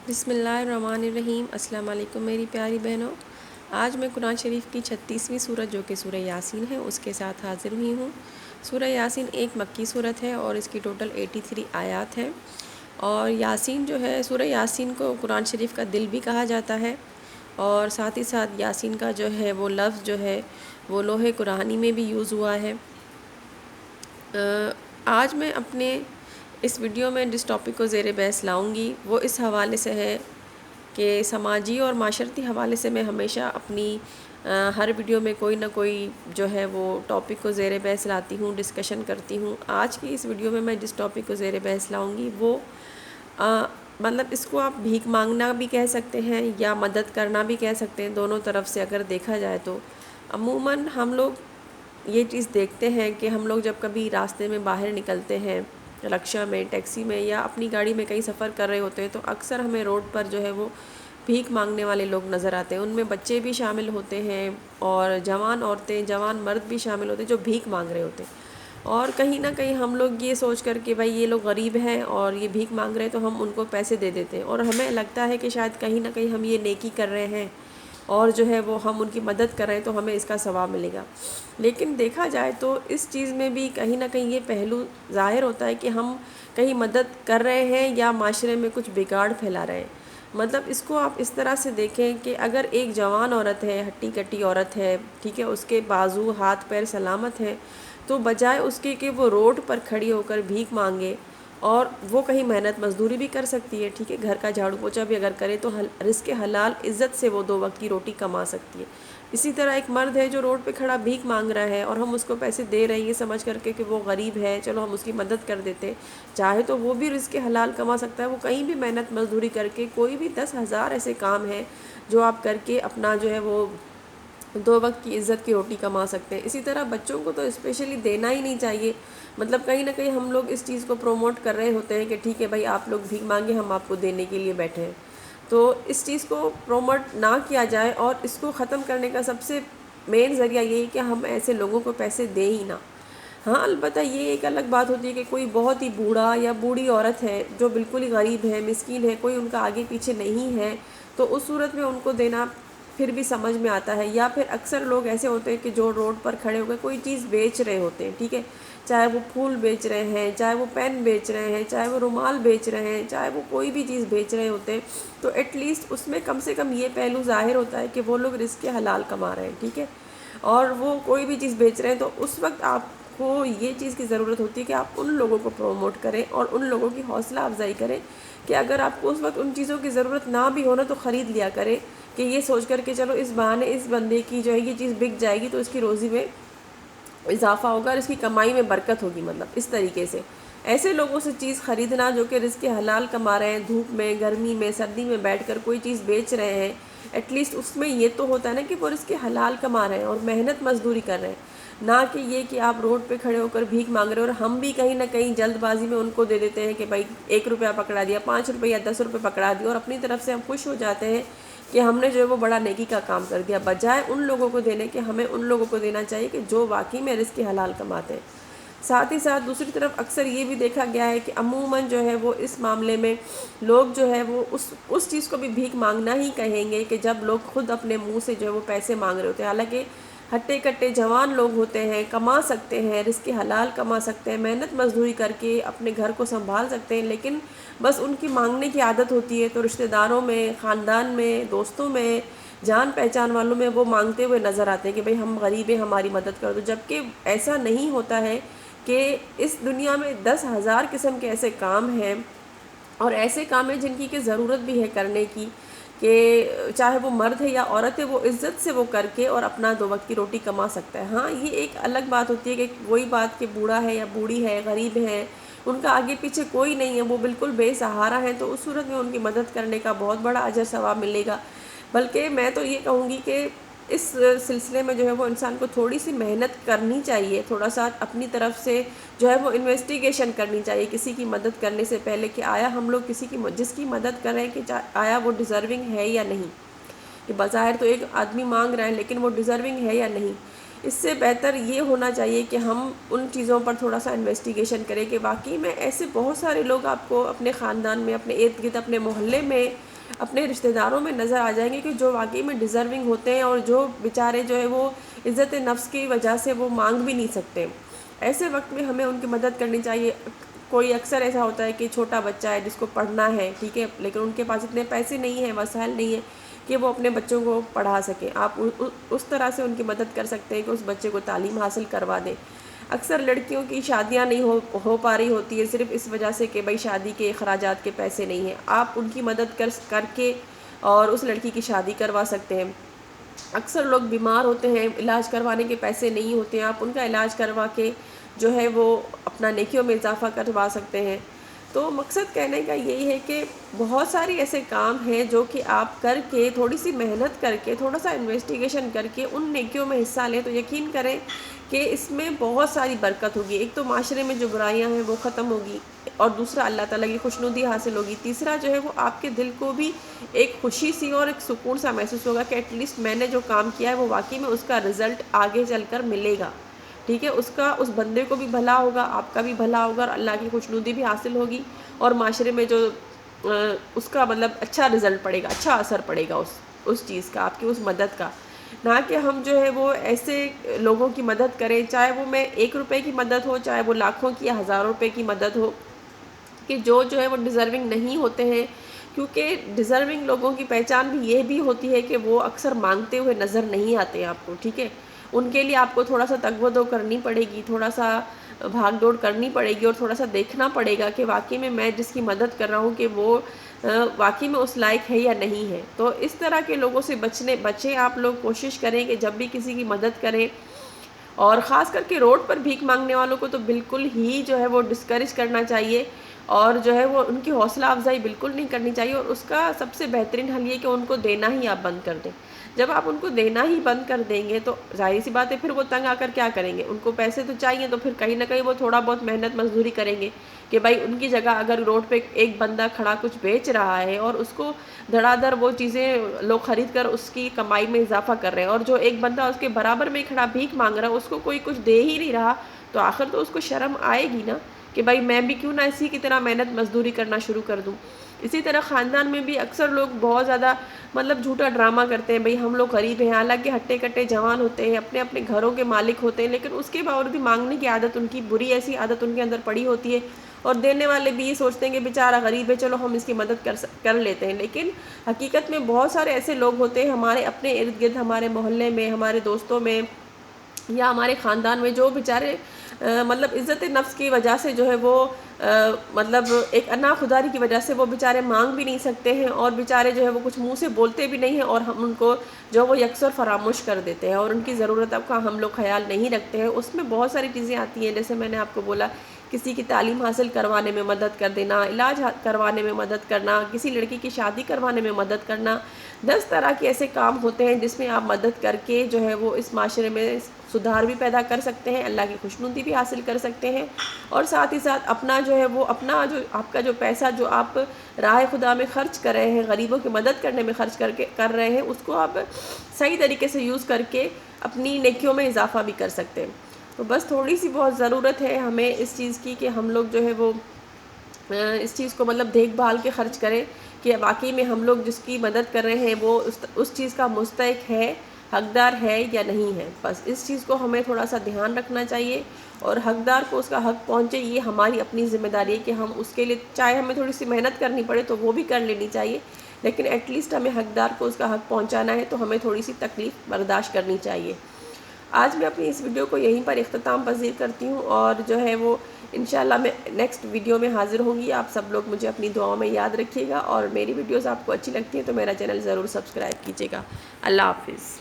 بسم اللہ الرحمن الرحیم۔ السلام علیکم میری پیاری بہنوں۔ آج میں قرآن شریف کی 36ویں سورت جو کہ سورہ یاسین ہے اس کے ساتھ حاضر ہوئی ہوں۔ سورہ یاسین ایک مکی سورت ہے اور اس کی ٹوٹل 83 آیات ہیں، اور یاسین جو ہے سورہ یاسین کو قرآن شریف کا دل بھی کہا جاتا ہے، اور ساتھ ہی ساتھ یاسین کا جو ہے وہ لفظ جو ہے وہ لوح قرآنی میں بھی یوز ہوا ہے۔ آج میں اپنے اس ویڈیو میں جس ٹاپک کو زیر بحث لاؤں گی وہ اس حوالے سے ہے کہ سماجی اور معاشرتی حوالے سے میں ہمیشہ اپنی ہر ویڈیو میں کوئی نہ کوئی جو ہے وہ ٹاپک کو زیر بحث لاتی ہوں، ڈسکشن کرتی ہوں۔ آج کی اس ویڈیو میں میں جس ٹاپک کو زیر بحث لاؤں گی وہ مطلب اس کو آپ بھیک مانگنا بھی کہہ سکتے ہیں یا مدد کرنا بھی کہہ سکتے ہیں، دونوں طرف سے اگر دیکھا جائے تو عموماً ہم لوگ یہ چیز دیکھتے ہیں کہ ہم لوگ جب کبھی راستے میں باہر نکلتے ہیں، رکشہ میں، ٹیکسی میں یا اپنی گاڑی میں کہیں سفر کر رہے ہوتے ہیں تو اکثر ہمیں روڈ پر جو ہے وہ بھیک مانگنے والے لوگ نظر آتے ہیں۔ ان میں بچے بھی شامل ہوتے ہیں اور جوان عورتیں، جوان مرد بھی شامل ہوتے ہیں جو بھیک مانگ رہے ہوتے ہیں، اور کہیں نہ کہیں ہم لوگ یہ سوچ کر کہ بھائی یہ لوگ غریب ہیں اور یہ بھیک مانگ رہے ہیں تو ہم ان کو پیسے دے دیتے ہیں، اور ہمیں لگتا ہے کہ شاید کہیں نہ کہیں ہم یہ نیکی کر رہے ہیں اور جو ہے وہ ہم ان کی مدد کر رہے ہیں تو ہمیں اس کا ثواب ملے گا۔ لیکن دیکھا جائے تو اس چیز میں بھی کہیں نہ کہیں یہ پہلو ظاہر ہوتا ہے کہ ہم کہیں مدد کر رہے ہیں یا معاشرے میں کچھ بگاڑ پھیلا رہے ہیں۔ مطلب اس کو آپ اس طرح سے دیکھیں کہ اگر ایک جوان عورت ہے، ہٹی کٹی عورت ہے، ٹھیک ہے، اس کے بازو ہاتھ پیر سلامت ہیں، تو بجائے اس کے کہ وہ روڈ پر کھڑی ہو کر بھیک مانگے، اور وہ کہیں محنت مزدوری بھی کر سکتی ہے، ٹھیک ہے، گھر کا جھاڑو پوچھا بھی اگر کرے تو رزق حلال عزت سے وہ 2 وقت کی روٹی کما سکتی ہے۔ اسی طرح ایک مرد ہے جو روڈ پہ کھڑا بھیک مانگ رہا ہے اور ہم اس کو پیسے دے رہے ہیں یہ سمجھ کر کے کہ وہ غریب ہے، چلو ہم اس کی مدد کر دیتے، چاہے تو وہ بھی رزق حلال کما سکتا ہے، وہ کہیں بھی محنت مزدوری کر کے کوئی بھی 10,000 ایسے کام ہیں جو آپ کر کے اپنا جو ہے وہ 2 وقت کی عزت کی روٹی کما سکتے ہیں۔ اسی طرح بچوں کو تو اسپیشلی دینا ہی نہیں چاہیے، مطلب کہیں نہ کہیں ہم لوگ اس چیز کو پروموٹ کر رہے ہوتے ہیں کہ ٹھیک ہے بھائی آپ لوگ بھیک مانگے، ہم آپ کو دینے کے لیے بیٹھے ہیں، تو اس چیز کو پروموٹ نہ کیا جائے، اور اس کو ختم کرنے کا سب سے مین ذریعہ یہی ہے کہ ہم ایسے لوگوں کو پیسے دیں ہی نہ۔ ہاں البتہ یہ ایک الگ بات ہوتی ہے کہ کوئی بہت ہی بوڑھا یا بوڑھی عورت ہے جو بالکل ہی غریب ہے، مسکین ہے، کوئی ان کا آگے پیچھے نہیں ہے، تو اس صورت میں ان کو دینا پھر بھی سمجھ میں آتا ہے۔ یا پھر اکثر لوگ ایسے ہوتے ہیں کہ جو روڈ پر کھڑے ہو کے کوئی چیز بیچ رہے ہوتے ہیں، ٹھیک ہے، چاہے وہ پھول بیچ رہے ہیں، چاہے وہ پین بیچ رہے ہیں، چاہے وہ رومال بیچ رہے ہیں، چاہے وہ کوئی بھی چیز بیچ رہے ہوتے ہیں، تو ایٹ لیسٹ اس میں کم سے کم یہ پہلو ظاہر ہوتا ہے کہ وہ لوگ رزق حلال کما رہے ہیں، ٹھیک ہے، اور وہ کوئی بھی چیز بیچ رہے ہیں، تو اس وقت آپ کو یہ چیز کی ضرورت ہوتی ہے کہ آپ ان لوگوں کو پروموٹ کریں اور ان لوگوں کی حوصلہ افزائی کریں کہ اگر آپ کو اس وقت ان چیزوں کی ضرورت نہ بھی ہو نا تو خرید لیا کریں، کہ یہ سوچ کر کہ چلو اس بہانے اس بندے کی جو ہے یہ چیز بک جائے گی تو اس کی روزی میں اضافہ ہوگا اور اس کی کمائی میں برکت ہوگی، مطلب اس طریقے سے ایسے لوگوں سے چیز خریدنا جو کہ رزق حلال کما رہے ہیں، دھوپ میں، گرمی میں، سردی میں بیٹھ کر کوئی چیز بیچ رہے ہیں، ایٹ لیسٹ اس میں یہ تو ہوتا ہے نا کہ وہ رزق حلال کما رہے ہیں اور محنت مزدوری کر رہے ہیں، نہ کہ یہ کہ آپ روڈ پہ کھڑے ہو کر بھیک مانگ رہے ہیں اور ہم بھی کہیں نہ کہیں جلد بازی میں ان کو دے دیتے ہیں کہ بھائی 1 روپیہ پکڑا دیا، 5 روپے یا 10 روپے پکڑا دیا، اور اپنی طرف سے ہم خوش ہو جاتے ہیں کہ ہم نے جو ہے وہ بڑا نیکی کا کام کر دیا، بجائے ان لوگوں کو دینے کے ہمیں ان لوگوں کو دینا چاہیے کہ جو واقعی میں رزق حلال کماتے ہیں۔ ساتھ ہی ساتھ دوسری طرف اکثر یہ بھی دیکھا گیا ہے کہ عموماً جو ہے وہ اس معاملے میں لوگ جو ہے وہ اس چیز کو بھی بھیک مانگنا ہی کہیں گے کہ جب لوگ خود اپنے منہ سے جو ہے وہ پیسے مانگ رہے ہوتے ہیں، حالانکہ ہٹے کٹے جوان لوگ ہوتے ہیں، کما سکتے ہیں، رزق حلال کما سکتے ہیں، محنت مزدوری کر کے اپنے گھر کو سنبھال سکتے ہیں، لیکن بس ان کی مانگنے کی عادت ہوتی ہے تو رشتہ داروں میں، خاندان میں، دوستوں میں، جان پہچان والوں میں وہ مانگتے ہوئے نظر آتے ہیں کہ بھئی ہم غریب ہیں، ہماری مدد کر دو، جبکہ ایسا نہیں ہوتا ہے کہ اس دنیا میں 10,000 قسم کے ایسے کام ہیں اور ایسے کام ہیں جن کی ضرورت بھی ہے کرنے کی، کہ چاہے وہ مرد ہے یا عورت ہے وہ عزت سے وہ کر کے اور اپنا 2 وقت کی روٹی کما سکتا ہے۔ ہاں یہ ایک الگ بات ہوتی ہے کہ وہی بات کہ بوڑھا ہے یا بوڑھی ہے، غریب ہے، ان کا آگے پیچھے کوئی نہیں ہے، وہ بالکل بے سہارا ہیں، تو اس صورت میں ان کی مدد کرنے کا بہت بڑا اجر ثواب ملے گا۔ بلکہ میں تو یہ کہوں گی کہ اس سلسلے میں جو ہے وہ انسان کو تھوڑی سی محنت کرنی چاہیے، تھوڑا سا اپنی طرف سے جو ہے وہ انویسٹیگیشن کرنی چاہیے کسی کی مدد کرنے سے پہلے کہ آیا ہم لوگ کسی کی جس کی مدد کر رہے ہیں کہ آیا وہ ڈیزرونگ ہے یا نہیں، کہ بظاہر تو ایک آدمی مانگ رہا ہے لیکن وہ ڈیزرونگ ہے یا نہیں۔ اس سے بہتر یہ ہونا چاہیے کہ ہم ان چیزوں پر تھوڑا سا انویسٹیگیشن کریں کہ واقعی میں ایسے بہت سارے لوگ آپ کو اپنے خاندان میں، اپنے ارد گرد، اپنے محلے میں اپنے رشتہ داروں میں نظر آ جائیں گے کہ جو واقعی میں ڈیزرونگ ہوتے ہیں اور جو بیچارے جو ہے وہ عزت نفس کی وجہ سے وہ مانگ بھی نہیں سکتے. ایسے وقت میں ہمیں ان کی مدد کرنی چاہیے. کوئی اکثر ایسا ہوتا ہے کہ چھوٹا بچہ ہے جس کو پڑھنا ہے، ٹھیک ہے، لیکن ان کے پاس اتنے پیسے نہیں ہیں، وسائل نہیں ہیں کہ وہ اپنے بچوں کو پڑھا سکیں. آپ اس طرح سے ان کی مدد کر سکتے ہیں کہ اس بچے کو تعلیم حاصل کروا دیں. اکثر لڑکیوں کی شادیاں نہیں ہو پا رہی ہوتی ہے صرف اس وجہ سے کہ بھائی شادی کے اخراجات کے پیسے نہیں ہیں. آپ ان کی مدد کر کے اور اس لڑکی کی شادی کروا سکتے ہیں. اکثر لوگ بیمار ہوتے ہیں، علاج کروانے کے پیسے نہیں ہوتے ہیں، آپ ان کا علاج کروا کے جو ہے وہ اپنا نیکیوں میں اضافہ کروا سکتے ہیں. تو مقصد کہنے کا یہی ہے کہ بہت ساری ایسے کام ہیں جو کہ آپ کر کے تھوڑی سی محنت کر کے تھوڑا سا انویسٹیگیشن کر کے ان نیکیوں میں حصہ لیں تو یقین کریں کہ اس میں بہت ساری برکت ہوگی. ایک تو معاشرے میں جو برائیاں ہیں وہ ختم ہوگی، اور دوسرا اللہ تعالیٰ کی خوشنودی حاصل ہوگی. تیسرا جو ہے وہ آپ کے دل کو بھی ایک خوشی سی اور ایک سکون سا محسوس ہوگا کہ ایٹ لیسٹ میں نے جو کام کیا ہے وہ واقعی میں اس کا رزلٹ آگے چل کر ملے گا. ٹھیک ہے، اس بندے کو بھی بھلا ہوگا، آپ کا بھی بھلا ہوگا، اور اللہ کی خوشنودی بھی حاصل ہوگی، اور معاشرے میں جو اس کا مطلب اچھا رزلٹ پڑے گا، اچھا اثر پڑے گا اس چیز کا، آپ کی اس مدد کا. نہ کہ ہم جو ہے وہ ایسے لوگوں کی مدد کریں، چاہے وہ میں 1 روپے کی مدد ہو، چاہے وہ لاکھوں کی یا ہزاروں روپے کی مدد ہو، کہ جو ہے وہ ڈیزرونگ نہیں ہوتے ہیں. کیونکہ ڈیزرونگ لوگوں کی پہچان بھی یہ بھی ہوتی ہے کہ وہ اکثر مانگتے ہوئے نظر نہیں آتے ہیں آپ کو. ٹھیک ہے، ان کے لیے آپ کو تھوڑا سا تگ و دو کرنی پڑے گی، تھوڑا سا بھاگ دوڑ کرنی پڑے گی، اور تھوڑا سا دیکھنا پڑے گا کہ واقعی میں جس کی مدد کر رہا ہوں کہ وہ واقعی میں اس لائق ہے یا نہیں ہے. تو اس طرح کے لوگوں سے بچیں آپ لوگ. کوشش کریں کہ جب بھی کسی کی مدد کریں، اور خاص کر کے روڈ پر بھیک مانگنے والوں کو تو بالکل ہی جو ہے وہ ڈسکریج کرنا چاہیے، اور جو ہے وہ ان کی حوصلہ افزائی بالکل نہیں کرنی چاہیے. اور اس کا سب سے بہترین حل یہ کہ ان کو دینا ہی آپ بند کر دیں. جب آپ ان کو دینا ہی بند کر دیں گے تو ظاہر سی بات ہے پھر وہ تنگ آ کر کیا کریں گے. ان کو پیسے تو چاہیے، تو پھر کہیں نہ کہیں وہ تھوڑا بہت محنت مزدوری کریں گے کہ بھائی ان کی جگہ اگر روڈ پہ ایک بندہ کھڑا کچھ بیچ رہا ہے اور اس کو دھڑا دھڑ وہ چیزیں لوگ خرید کر اس کی کمائی میں اضافہ کر رہے ہیں، اور جو ایک بندہ اس کے برابر میں کھڑا بھیک مانگ رہا ہے اس کو کوئی کچھ دے ہی نہیں رہا، تو آخر تو اس کو شرم آئے گی نا کہ بھائی میں بھی کیوں نہ اسی کی طرح محنت مزدوری کرنا شروع کر دوں. اسی طرح خاندان میں بھی اکثر لوگ بہت زیادہ مطلب جھوٹا ڈرامہ کرتے ہیں، بھئی ہم لوگ غریب ہیں، حالانکہ ہٹے کٹے جوان ہوتے ہیں، اپنے اپنے گھروں کے مالک ہوتے ہیں، لیکن اس کے باوجود بھی مانگنے کی عادت ان کی بری ایسی عادت ان کے اندر پڑی ہوتی ہے. اور دینے والے بھی یہ سوچتے ہیں کہ بیچارہ غریب ہے، چلو ہم اس کی مدد کر لیتے ہیں. لیکن حقیقت میں بہت سارے ایسے لوگ ہوتے ہیں ہمارے اپنے ارد گرد، ہمارے محلے میں، ہمارے دوستوں میں یا ہمارے خاندان میں، جو بیچارے مطلب عزت نفس کی وجہ سے جو ہے وہ مطلب ایک انا خداری کی وجہ سے وہ بیچارے مانگ بھی نہیں سکتے ہیں، اور بیچارے جو ہے وہ کچھ منہ سے بولتے بھی نہیں ہیں، اور ہم ان کو جو وہ یکسر فراموش کر دیتے ہیں، اور ان کی ضرورت کا ہم لوگ خیال نہیں رکھتے ہیں. اس میں بہت ساری چیزیں آتی ہیں، جیسے میں نے آپ کو بولا کسی کی تعلیم حاصل کروانے میں مدد کر دینا، علاج کروانے میں مدد کرنا، کسی لڑکی کی شادی کروانے میں مدد کرنا. 10 طرح کے ایسے کام ہوتے ہیں جس میں آپ مدد کر کے جو ہے وہ اس معاشرے میں سدھار بھی پیدا کر سکتے ہیں، اللہ کی خوشنودی بھی حاصل کر سکتے ہیں، اور ساتھ ہی ساتھ اپنا جو ہے وہ اپنا جو آپ کا جو پیسہ جو آپ راہ خدا میں خرچ کر رہے ہیں، غریبوں کی مدد کرنے میں خرچ کر رہے ہیں، اس کو آپ صحیح طریقے سے یوز کر کے اپنی نیکیوں میں اضافہ بھی کر سکتے ہیں. تو بس تھوڑی سی بہت ضرورت ہے ہمیں اس چیز کی کہ ہم لوگ جو ہے وہ اس چیز کو مطلب دیکھ بھال کے خرچ کریں کہ واقعی میں ہم لوگ جس کی مدد کر رہے ہیں وہ اس چیز کا مستحق ہے، حقدار ہے یا نہیں ہے. بس اس چیز کو ہمیں تھوڑا سا دھیان رکھنا چاہیے، اور حقدار کو اس کا حق پہنچے یہ ہماری اپنی ذمہ داری ہے کہ ہم اس کے لیے چاہے ہمیں تھوڑی سی محنت کرنی پڑے تو وہ بھی کر لینی چاہیے، لیکن ایٹ لیسٹ ہمیں حقدار کو اس کا حق پہنچانا ہے تو ہمیں تھوڑی سی تکلیف برداشت کرنی چاہیے. آج میں اپنی اس ویڈیو کو یہیں پر اختتام پذیر کرتی ہوں، اور جو ہے وہ انشاءاللہ میں نیکسٹ ویڈیو میں حاضر ہوں گی. آپ سب لوگ مجھے اپنی دعاؤں میں یاد رکھیے گا، اور میری ویڈیوز آپ کو اچھی لگتی ہیں تو میرا چینل ضرور سبسکرائب کیجیے گا. اللہ حافظ.